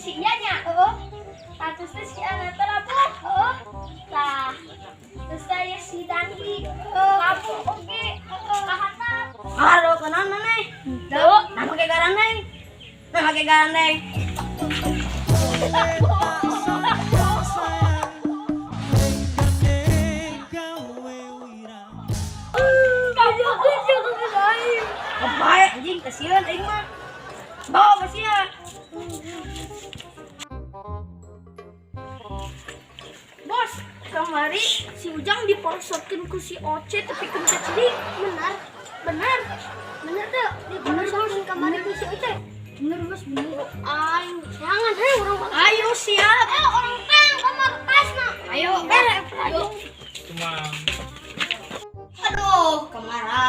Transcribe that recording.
si Ianya. Terus si Ana terapu. Tah. Terus saya si Dandi. Lapu oke. Kahanap. Halo, kanan nih. Tuh. Nah, pakai garandeng. Nah, pakai garandeng. Baik, anjing kasihan aing mah. Bawa kasihan. Bos, kemari si Ujang diporsokin ku si Oce tapi ke jadi benar. Benar. Benar tuh diporsokin kemari ku si Oce. Bener bos, bener. Aing jangan orang. Ayo siap. Orang tang kamar tasna. Ayo. Ayo. Cuma Aduh, kemara.